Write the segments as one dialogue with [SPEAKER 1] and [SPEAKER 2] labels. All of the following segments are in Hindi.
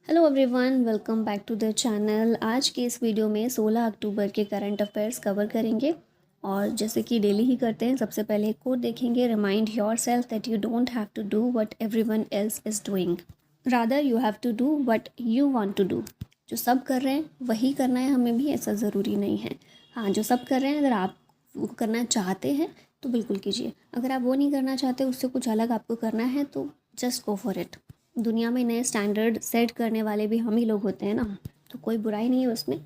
[SPEAKER 1] Hello everyone, welcome back to the channel. आज के इस वीडियो में 16 अक्टूबर के करंट अफेयर्स कवर करेंगे और जैसे कि डेली ही करते हैं, सबसे पहले एक कोट देखेंगे। Remind yourself that you don't have to do what everyone else is doing, rather you have to do what you want to do. जो सब कर रहे हैं वही करना है हमें भी, ऐसा ज़रूरी नहीं है। हाँ, जो सब कर रहे हैं, अगर आप वो करना चाहते हैं तो बिल्कुल कीजिए। अगर आप वो नहीं करना चाहते, उससे कुछ अलग आपको करना है, तो जस्ट गो फॉर इट। दुनिया में नए स्टैंडर्ड सेट करने वाले भी हम ही लोग होते हैं ना, तो कोई बुराई नहीं है उसमें।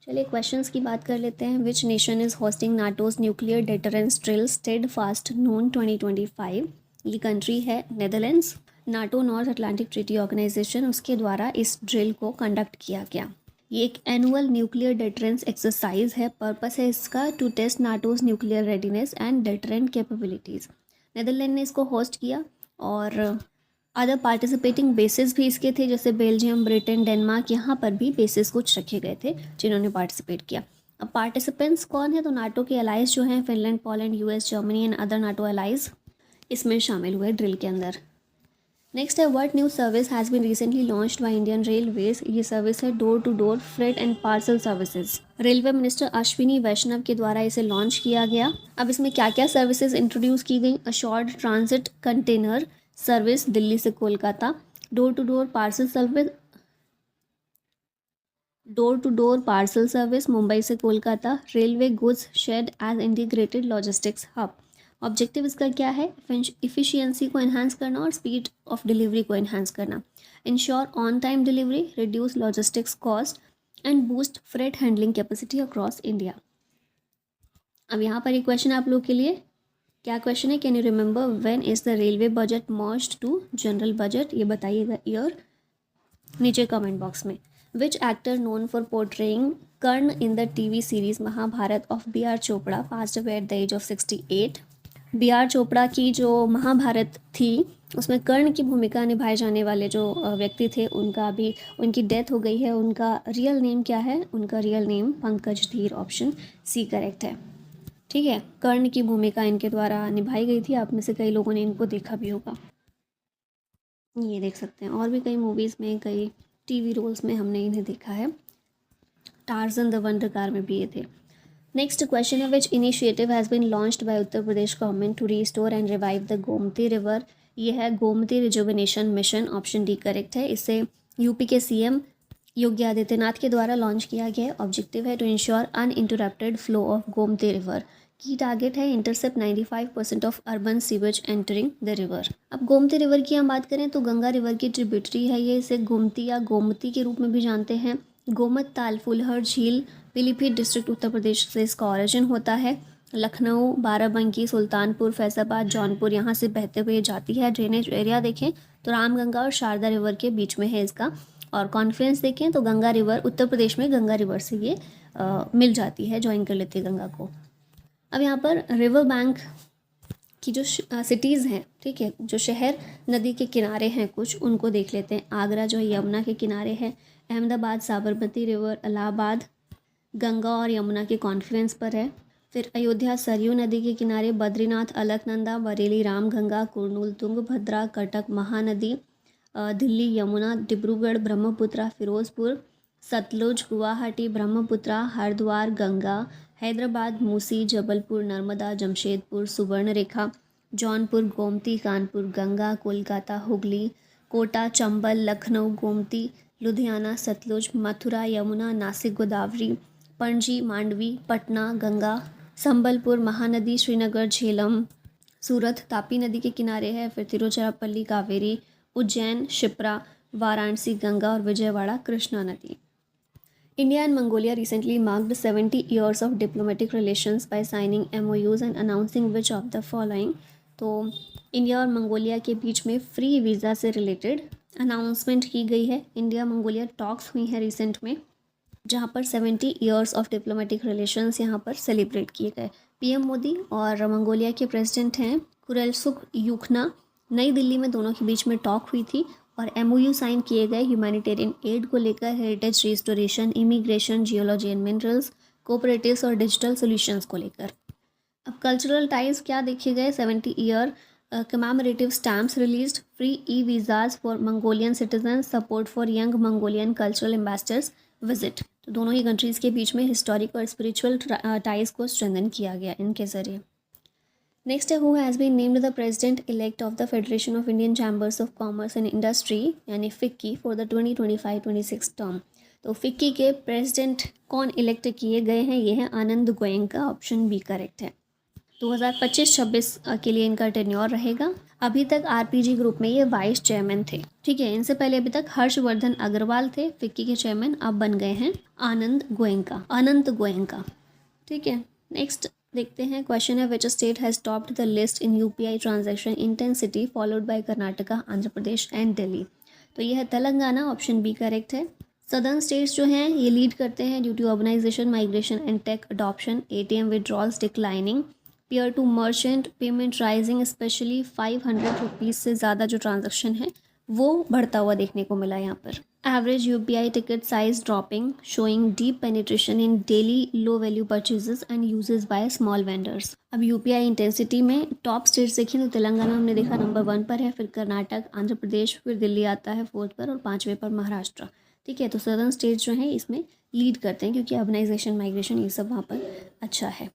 [SPEAKER 1] चलिए क्वेश्चंस की बात कर लेते हैं। Which nation is hosting NATO's nuclear deterrence drill Steadfast Noon 2025? ये कंट्री है Netherlands. NATO North Atlantic Treaty Organization, उसके द्वारा इस ड्रिल को कंडक्ट किया गया। ये एक एनुअल न्यूक्लियर डेटरेंस एक्सरसाइज है। पर्पस है इसका to test NATO's nuclear readiness and deterrent capabilities. Netherlands ने इसको होस्ट किया और अदर पार्टिसिपेटिंग बेसिस भी इसके थे, जैसे बेल्जियम, ब्रिटेन, डेनमार्क। यहाँ पर भी बेसिस कुछ रखे गए थे जिन्होंने पार्टिसिपेट किया। अब पार्टिसिपेंट्स कौन है, तो नाटो के अलाइज जो हैं, Finland, Poland, US, Germany and other NATO allies इसमें शामिल हुए ड्रिल के अंदर। नेक्स्ट है, what new service has been recently launched by Indian Railways? ये सर्विस है door to door freight and parcel services. Railway minister Ashwini Vaishnaw के द्वारा इसे लॉन्च किया गया। अब इसमें क्या क्या सर्विसेज इंट्रोड्यूस की गई? Assured transit container service Delhi से Kolkata, door to door parcel service, Mumbai से Kolkata, railway goods shed as integrated logistics hub. Objective इसका क्या है? इफ़िशियंसी को एनहांस करना और स्पीड ऑफ डिलीवरी को एनहांस करना। Ensure on time delivery, reduce logistics cost and boost freight handling capacity across India. अब यहाँ पर एक क्वेश्चन आप लोग के लिए, क्या क्वेश्चन है? Can you remember when is the railway budget merged to general budget? ये बताइएगा ईयर नीचे कमेंट बॉक्स में। Which actor known for portraying Karna in the TV series Mahabharat of B R Chopra passed away at the age of 68? B R Chopra की जो महाभारत थी उसमें कर्ण की भूमिका निभाए जाने वाले जो व्यक्ति थे, उनका अभी उनकी डेथ हो गई है। उनका रियल नेम क्या है? उनका रियल नेम पंकज धीर, ऑप्शन सी करेक्ट है। ठीक है, कर्ण की भूमिका इनके द्वारा निभाई गई थी। आप में से कई लोगों ने इनको देखा भी होगा, ये देख सकते हैं। और भी कई मूवीज़ में, कई टीवी रोल्स में हमने इन्हें देखा है। टार्जन द वंडर कार में भी ये थे। नेक्स्ट क्वेश्चन है, which initiative has been launched by Uttar Pradesh government to restore and revive the Gomti river? ये है Gomti rejuvenation mission, option D correct है। इसे यूपी के सीएम योगी आदित्यनाथ के द्वारा लॉन्च किया गया है। ऑब्जेक्टिव है to ensure uninterrupted flow of Gomti river. की टारगेट है intercept 95% of urban sewage entering the river. अब गोमती रिवर की हम बात करें तो गंगा रिवर की ट्रिब्यूटरी है ये। इसे गोमती या गोमती के रूप में भी जानते हैं। गोमत ताल फुलहर झील पीलीभीत डिस्ट्रिक्ट उत्तर प्रदेश से इसका ऑरिजिन होता है। लखनऊ, बाराबंकी, सुल्तानपुर, फैजाबाद, जौनपुर यहाँ से बहते हुए जाती है। ड्रेनेज एरिया देखें तो रामगंगा और शारदा रिवर के बीच में है इसका। और कॉन्फ्लुएंस देखें तो गंगा रिवर उत्तर प्रदेश में गंगा रिवर से ये मिल जाती है, ज्वाइन कर लेती है गंगा को। अब यहाँ पर रिवर बैंक की जो सिटीज़ हैं, ठीक है, जो शहर नदी के किनारे हैं कुछ, उनको देख लेते हैं। आगरा जो है यमुना के किनारे है। अहमदाबाद साबरमती रिवर, इलाहाबाद गंगा और यमुना के कॉन्फ्लुएंस पर है। फिर अयोध्या सरयू नदी के किनारे, बद्रीनाथ अलकनंदा, बरेली रामगंगा, कुरनूल तुंगभद्रा, कटक महानदी, दिल्ली यमुना, डिब्रूगढ़ ब्रह्मपुत्रा, फिरोजपुर सतलुज, गुवाहाटी ब्रह्मपुत्रा, हरिद्वार गंगा, हैदराबाद मूसी, जबलपुर नर्मदा, जमशेदपुर सुवर्णरेखा, जौनपुर गोमती, कानपुर गंगा, कोलकाता हुगली, कोटा चंबल, लखनऊ गोमती, लुधियाना सतलुज, मथुरा यमुना, नासिक गोदावरी, पणजी मांडवी, पटना गंगा, संबलपुर महानदी, श्रीनगर झेलम, सूरत तापी नदी के किनारे है। फिर तिरुचिरापल्ली कावेरी, उज्जैन शिप्रा, वाराणसी गंगा और विजयवाड़ा कृष्णा नदी। India and Mongolia recently marked 70 years of diplomatic relations by signing MOUs and announcing which of the following? तो इंडिया और मंगोलिया के बीच में फ्री वीज़ा से रिलेटेड अनाउंसमेंट की गई है। इंडिया मंगोलिया टॉक्स हुई हैं रिसेंट में, जहाँ पर 70 ईयर्स ऑफ डिप्लोमेटिक रिलेशंस यहाँ पर सेलिब्रेट किए गए। पीएम मोदी और मंगोलिया के प्रेसिडेंट हैं कुरेलसुख यूखना। नई दिल्ली में दोनों के बीच में टॉक हुई थी और एमओयू साइन किए गए ह्यूमैनिटेरियन एड को लेकर, heritage restoration, immigration, geology and minerals, cooperatives और डिजिटल सॉल्यूशंस को लेकर। अब कल्चरल टाइज क्या देखे गए? 70 year commemorative stamps released, free e-visas for Mongolian citizens, support for young Mongolian cultural ambassadors visit। तो दोनों ही कंट्रीज़ के बीच में हिस्टोरिक और स्पिरिचुअल टाइज को स्ट्रेंथन किया गया इनके ज़रिए। नेक्स्ट है, who has been named the president elect of the federation of Indian chambers of commerce and industry यानी फिक्की फॉर द 2025-26 टर्म। तो फिक्की के प्रेसिडेंट कौन इलेक्ट किए गए हैं, ये है Anand Goenka. Option B correct है। 2025-26 के लिए इनका टेन्योर रहेगा। अभी तक आरपीजी ग्रुप में ये वाइस चेयरमैन थे, ठीक है। इनसे पहले अभी तक हर्षवर्धन अग्रवाल थे फिक्की के चेयरमैन, अब बन गए हैं आनंद गोयनका, ठीक है। नेक्स्ट देखते हैं क्वेश्चन है, which state has topped the list in UPI transaction intensity followed by Karnataka, Andhra Pradesh and Delhi. तो यह है तेलंगाना। ऑप्शन बी करेक्ट है। सदर्न स्टेट्स जो हैं ये लीड करते हैं due to urbanisation, migration and tech adoption, ATM withdrawals declining, peer to merchant payment rising, specially 500 rupees से ज़्यादा जो ट्रांजैक्शन है वो बढ़ता हुआ देखने को मिला यहाँ पर। Average UPI ticket size dropping, showing deep penetration in daily low value purchases and uses by small vendors. अब यूपीआई इंटेंसिटी में टॉप स्टेट्स देखें तो तेलंगाना हमने देखा नंबर 1 पर है, फिर कर्नाटक, आंध्र प्रदेश, फिर दिल्ली आता है 4th पर और 5वें पर महाराष्ट्र, ठीक है। तो सदर्न स्टेट्स जो हैं इसमें लीड करते हैं क्योंकि अर्बनाइजेशन, माइग्रेशन ये सब वहाँ पर अच्छा है।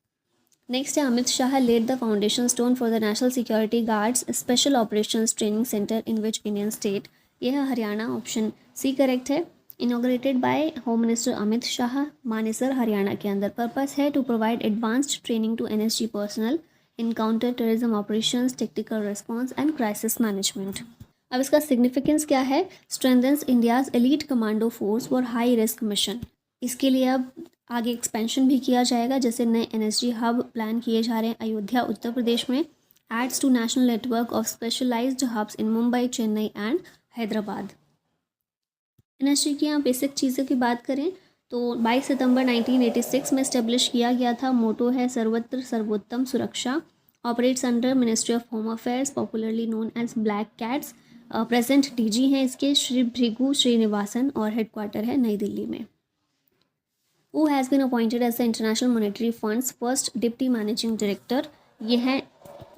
[SPEAKER 1] नेक्स्ट है, Amit Shah laid the foundation stone for the national security guards special operations training centre in which Indian state. यह है हरियाणा। ऑप्शन सी करेक्ट है। Inaugurated by home minister Amit Shah, Manesar Haryana के अंदर। पर्पस है to provide advanced training to NSG personnel in counter terrorism operations, tactical response and crisis management. अब इसका सिग्निफिकेंस क्या है, strengthens India's elite commando force for high risk mission. इसके लिए अब आगे एक्सपेंशन भी किया जाएगा, जैसे नए एनएसजी हब प्लान किए जा रहे हैं अयोध्या उत्तर प्रदेश में। Adds to national network of specialised hubs in Mumbai, Chennai and Hyderabad. NSG की यहाँ बेसिक चीज़ों की बात करें तो 22 सितंबर 1986 में इस्टेब्लिश किया गया था। मोटो है सर्वत्र सर्वोत्तम सुरक्षा। Operates under ministry of home affairs, popularly known as black cats. Present DG हैं इसके श्री भृगु श्रीनिवासन और हेडक्वार्टर है नई दिल्ली में। Who has been appointed as the International Monetary Fund's first Deputy Managing Director? ये है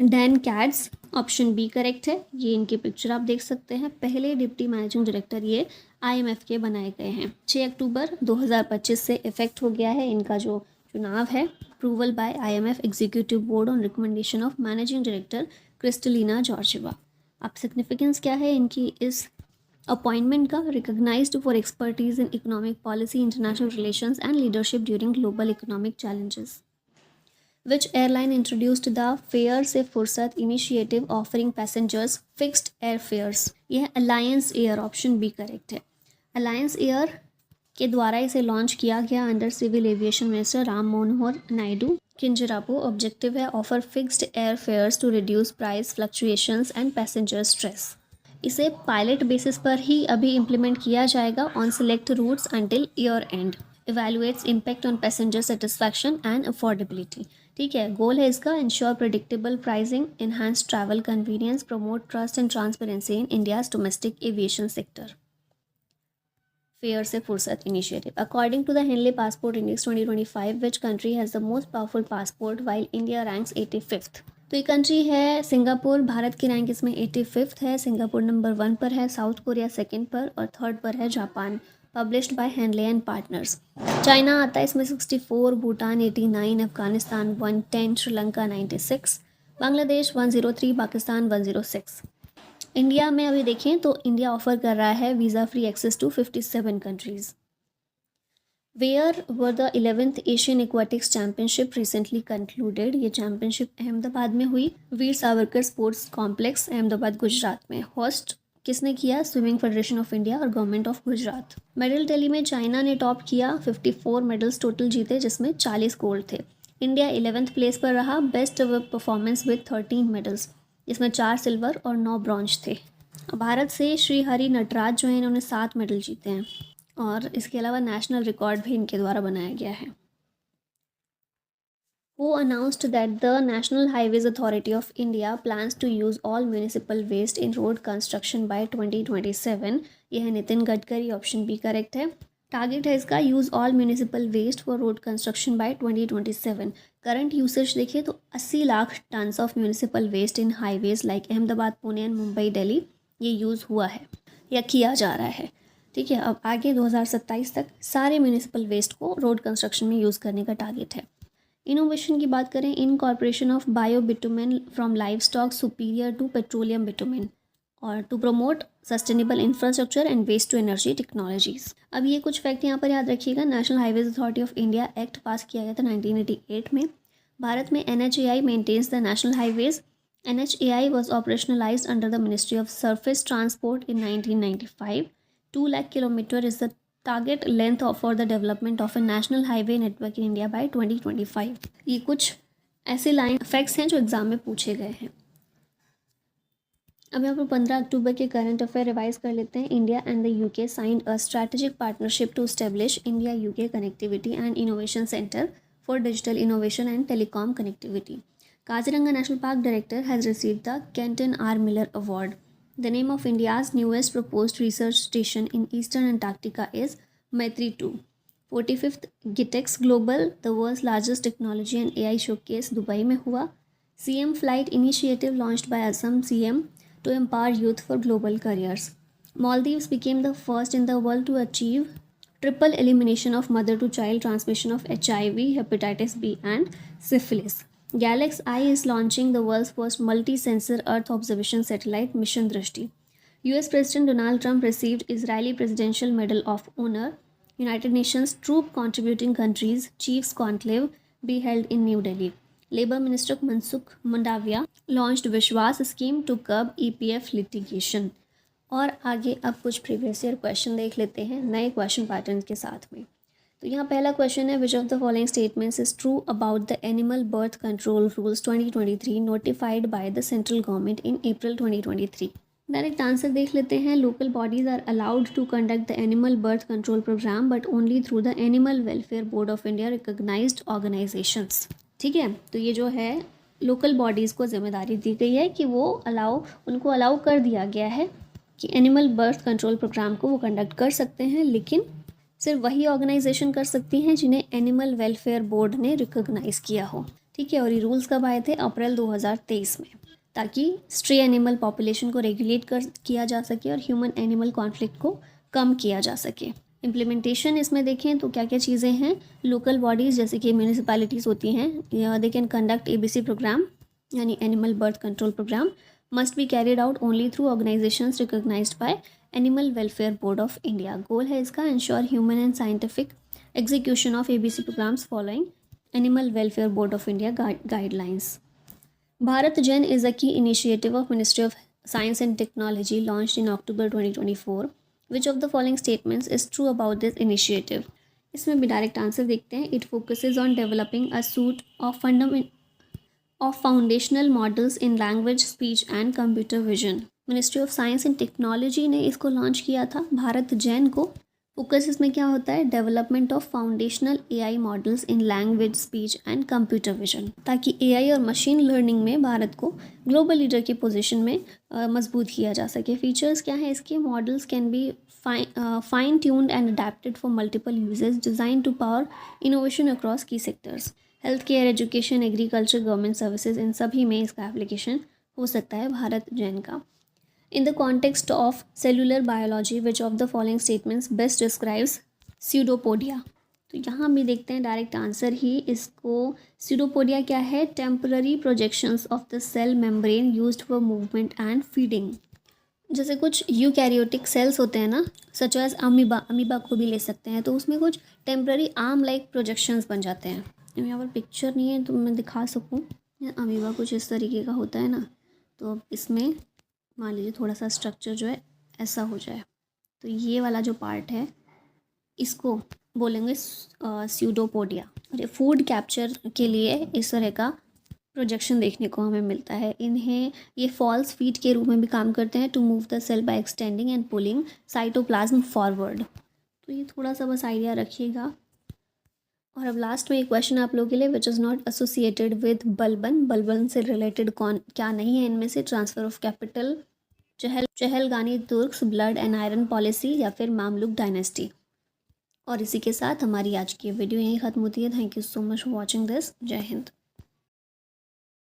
[SPEAKER 1] Dan Katz. Option B correct है। ये इनकी पिक्चर आप देख सकते हैं। पहले डिप्टी मैनेजिंग डायरेक्टर ये आईएमएफ के बनाए गए हैं। 6 अक्टूबर 2025 से इफेक्ट हो गया है इनका जो चुनाव है। Approval by IMF executive board on recommendation of managing director Kristalina Georgieva. अब सिग्निफिकेंस क्या है इनकी इस अपॉइंटमेंट का, recognized for expertise in economic policy, international relations and leadership during global economic challenges. Which airline introduced the fare से फुर्सत initiative offering passengers fixed air fares. यह Alliance Air. Option B correct है। अलायंस एयर के द्वारा इसे लॉन्च किया गया under civil aviation minister Ram Manohar Naidu Kinjarapu. Objective है offer fixed air fares to reduce price fluctuations and passenger stress. इसे पायलट बेसिस पर ही अभी इम्प्लीमेंट किया जाएगा on select routes until year end. Evaluates impact on passenger satisfaction and affordability, ठीक है। गोल है इसका ensure predictable pricing, enhance travel convenience, promote trust and transparency in India's domestic aviation sector. Fare से फुर्सत initiative. According to the Henley passport index 2025, which country has the most powerful passport while India ranks 85th। तो ये कंट्री है सिंगापुर। भारत की रैंक इसमें 85th है। सिंगापुर नंबर 1 पर है, साउथ कोरिया 2nd पर और 3rd पर है Japan. Published by Henley and partners. China आता है इसमें 64, भूटान 89, अफगानिस्तान 110, श्रीलंका 96, बांग्लादेश 103, पाकिस्तान 106। इंडिया में अभी देखें तो इंडिया ऑफर कर रहा है visa free access to 57 countries. Where were the 11th Asian aquatics championship recently concluded. ये चैम्पियनशिप अहमदाबाद में हुई। वीर सावरकर स्पोर्ट्स कॉम्प्लेक्स, अहमदाबाद, गुजरात में। होस्ट किसने किया, स्विमिंग फेडरेशन ऑफ इंडिया और government of Gujarat. Medal tally में चाइना ने टॉप किया, 54 मेडल्स टोटल जीते जिसमें 40 गोल्ड थे। इंडिया 11th प्लेस पर रहा, बेस्ट परफॉर्मेंस विद 13 मेडल्स, इसमें 4 सिल्वर और 9 ब्रॉन्ज थे। भारत से श्री हरि नटराज जो है इन्होंने 7 मेडल जीते हैं और इसके अलावा नेशनल रिकॉर्ड भी इनके द्वारा बनाया गया है। Who announced that the National Highways Authority of India plans to use all municipal waste in road construction by 2027? यह है Nitin Gadkari. Option B correct है। टारगेट है इसका use all municipal waste for road construction by 2027। Current usage देखिए तो 80 lakh tons of municipal waste in highways like Ahmedabad, Pune and Mumbai, Delhi ये यूज़ हुआ है या किया जा रहा है। ठीक है, अब आगे 2027 तक सारे म्यूनिसिपल वेस्ट को रोड कंस्ट्रक्शन में यूज़ करने का टारगेट है। इनोवेशन की बात करें, incorporation of bio bitumen from livestock superior to petroleum bitumen और to promote sustainable infrastructure and waste to energy technologies. अब ये कुछ फैक्ट यहाँ पर याद रखिएगा। National Highways Authority of India Act pass किया गया था 1988 में। भारत में NHAI maintains the National Highways. NHAI was operationalised under the ministry of surface transport in 1995। 2 lakh kilometre is the target length for the development of A national highway network in India by 2025। ये कुछ ऐसे लाइन फैक्ट्स हैं जो एग्जाम में पूछे गए हैं। अब यहाँ पर 15 अक्टूबर के करंट अफेयर रिवाइज कर लेते हैं। India and the UK signed a strategic partnership to establish India UK connectivity and innovation centre for digital innovation and telecom connectivity. Kaziranga national park director has received the Kenton R. Miller Award. The name of India's newest proposed research station in eastern Antarctica is Maitri 2. 45th GITEX Global, the world's largest technology and AI showcase, Dubai में हुआ। CM Flight Initiative launched by Assam CM to empower youth for global careers. Maldives became the first in the world to achieve triple elimination of mother-to-child transmission of HIV, hepatitis B, and syphilis. Galax I is launching the world's first multi-sensor Earth observation satellite, Mission Drishti. US President Donald Trump received Israeli Presidential Medal of Honor. United Nations Troop Contributing Countries Chiefs Conclave be held in New Delhi. Labour Minister Mansukh Mandaviya launched Vishwas scheme to curb EPF litigation. और आगे अब कुछ प्रीवियस ईयर क्वेश्चन देख लेते हैं नए क्वेश्चन पैटर्न के साथ में। तो यहाँ पहला क्वेश्चन है, which of the following statements is true about the animal birth control rules 2023 notified by the central government in April 2023। Direct answer देख लेते हैं। Local bodies are allowed to conduct the animal birth control programme but only through the animal welfare board of India recognised organisations. ठीक है, तो ये जो है लोकल बॉडीज़ को जिम्मेदारी दी गई है कि वो उनको अलाउ कर दिया गया है कि एनिमल बर्थ कंट्रोल प्रोग्राम को वो कंडक्ट कर सकते हैं, लेकिन सिर्फ वही ऑर्गेनाइजेशन कर सकती हैं जिन्हें एनिमल वेलफेयर बोर्ड ने रिकॉग्नाइज़ किया हो। ठीक है, और ये रूल्स कब आए थे? अप्रैल 2023 में, ताकि स्ट्रे एनिमल पॉपुलेशन को रेगुलेट किया जा सके और ह्यूमन एनिमल कॉन्फ्लिक्ट को कम किया जा सके। इम्प्लीमेंटेशन इसमें देखें तो क्या क्या चीज़ें हैं। लोकल बॉडीज़ जैसे कि म्यूनिसिपैलिटीज़ होती हैं, they can conduct ABC program यानी animal birth control program must be carried out only through organizations recognized by Animal welfare board of India. Goal है इसका ensure humane and scientific execution of ABC programs following Animal welfare board of India guidelines. Bharat Gen is a key initiative of Ministry of Science and Technology launched in October 2024। Which of the following statements is true about this initiative? इसमें भी डायरेक्ट आंसर देखते हैं। It focuses on developing a suite of foundational models in language, speech and computer vision. Ministry of Science and Technology ने इसको लॉन्च किया था। भारत जैन को फोकस इसमें क्या होता है? Development of foundational AI models in language, speech and computer vision, ताकि AI और मशीन लर्निंग में भारत को ग्लोबल लीडर की पोजीशन में मजबूत किया जा सके। फीचर्स क्या है इसके? Models can be fine tuned and adapted for multiple uses, design to power innovation across key sectors. Health care, education, agriculture, government services, इन सभी में इसका एप्लीकेशन हो सकता है भारत जैन का। In the context of cellular biology, which of the following statements best describes pseudopodia? तो यहाँ भी देखते हैं डायरेक्ट आंसर ही इसको। pseudopodia क्या है? Temporary projections of the cell membrane used for movement and feeding. जैसे कुछ यूकैरियोटिक सेल्स होते हैं ना, सच एज अमीबा को भी ले सकते हैं, तो उसमें कुछ टेम्पररी आर्म लाइक प्रोजेक्शंस बन जाते हैं। यहाँ पर पिक्चर नहीं है तो मैं दिखा सकूँ। अमीबा कुछ इस तरीके का होता है ना, तो इसमें मान लीजिए थोड़ा सा स्ट्रक्चर जो है ऐसा हो जाए, तो ये वाला जो पार्ट है इसको बोलेंगे स्यूडोपोडिया। और ये फूड कैप्चर के लिए इस तरह का प्रोजेक्शन देखने को हमें मिलता है। इन्हें ये फॉल्स फीड के रूप में भी काम करते हैं to move the cell by extending and pulling cytoplasm forward. तो ये थोड़ा सा बस आइडिया रखिएगा। और अब लास्ट में एक क्वेश्चन आप लोगों के लिए, which is not associated with Balban से रिलेटेड कौन क्या नहीं है इनमें से? Transfer of capital, Chahalgani Turks, blood and iron policy, या फिर मामलुक डायनेस्टी। और इसी के साथ हमारी आज की वीडियो यहीं ख़त्म होती है। Thank you so much for watching this. जय हिंद।